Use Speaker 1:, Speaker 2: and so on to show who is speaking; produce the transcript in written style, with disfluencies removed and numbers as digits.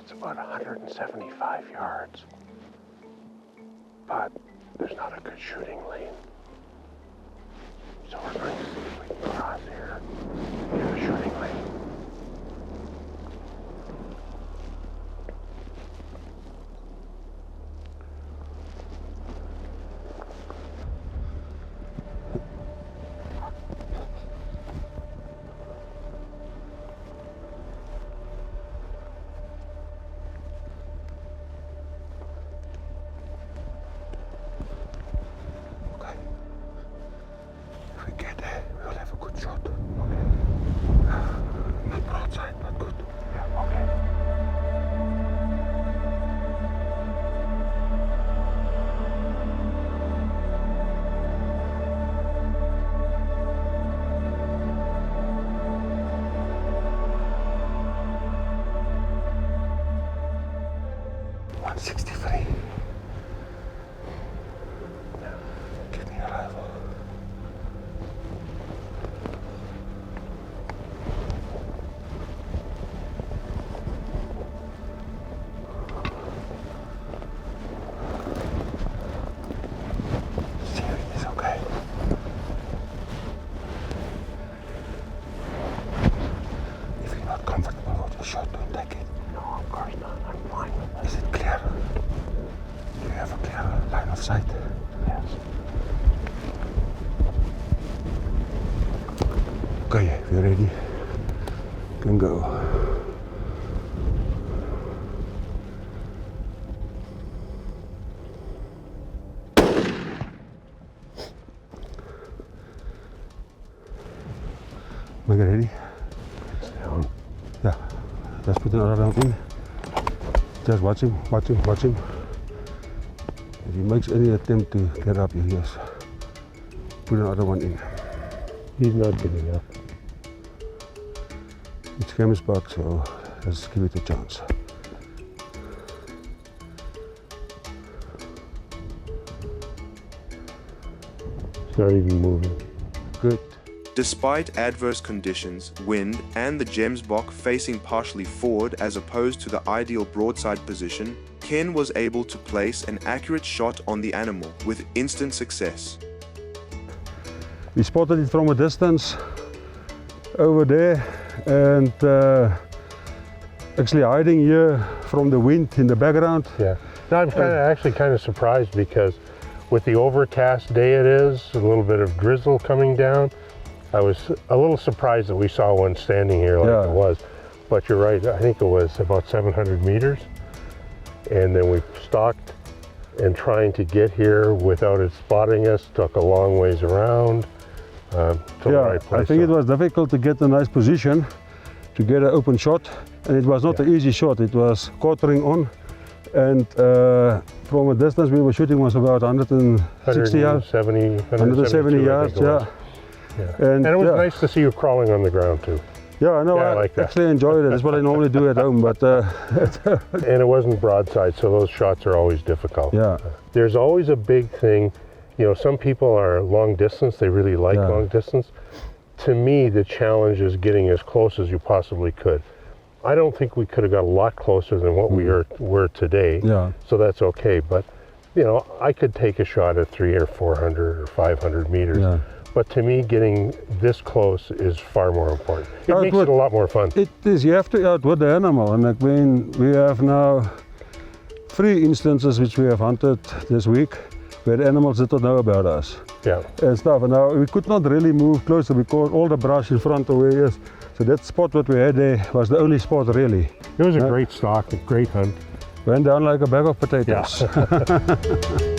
Speaker 1: That's about 175 yards. But there's not a good shooting lane. So we're going to see if we can cross here and get a shooting lane. Okay, if you're ready, you can go. Are you ready? It's down. Yeah, just put another round in. Just watch him, watch him, watch him. If he makes any attempt to get up, you just put another one in.
Speaker 2: He's not getting up.
Speaker 1: It's Gemsbok, so let's give it a chance.
Speaker 2: It's not even moving.
Speaker 1: Good.
Speaker 3: Despite adverse conditions, wind, and the Gemsbok facing partially forward as opposed to the ideal broadside position, Ken was able to place an accurate shot on the animal with instant success.
Speaker 1: We spotted it from a distance over there and actually hiding here from the wind in the background.
Speaker 2: Yeah. No, I'm actually kind of surprised because with the overcast day it is, a little bit of drizzle coming down, I was a little surprised that we saw one standing here like it was. But you're right, I think it was about 700 meters. And then we stalked and trying to get here without it spotting us took a long ways around. To the right place.
Speaker 1: I think it was difficult to get a nice position to get an open shot, and it was not an easy shot. It was quartering on, and from a distance we were shooting was about 160 yards, 170 yards. Yeah.
Speaker 2: And it was nice to see you crawling on the ground too.
Speaker 1: Yeah, I know. I like that. Actually enjoyed it. That's what I normally do at home, but
Speaker 2: and it wasn't broadside, so those shots are always difficult.
Speaker 1: Yeah.
Speaker 2: There's always a big thing. You know, some people are long distance, they really like long distance. To me, the challenge is getting as close as you possibly could. I don't think we could have got a lot closer than what we were today, so that's okay. But, you know, I could take a shot at 300 or 400 or 500 meters. Yeah. But to me, getting this close is far more important. It makes it a lot more fun.
Speaker 1: It is. You have to outwit the animal. And like when we have now 3 instances which we have hunted this week, where the animals did not know about us. And stuff. And now we could not really move closer because all the brush in front of where he is. So that spot that we had there was the only spot really.
Speaker 2: It was a great stalk, a great hunt.
Speaker 1: Went down like a bag of potatoes.
Speaker 2: Yeah.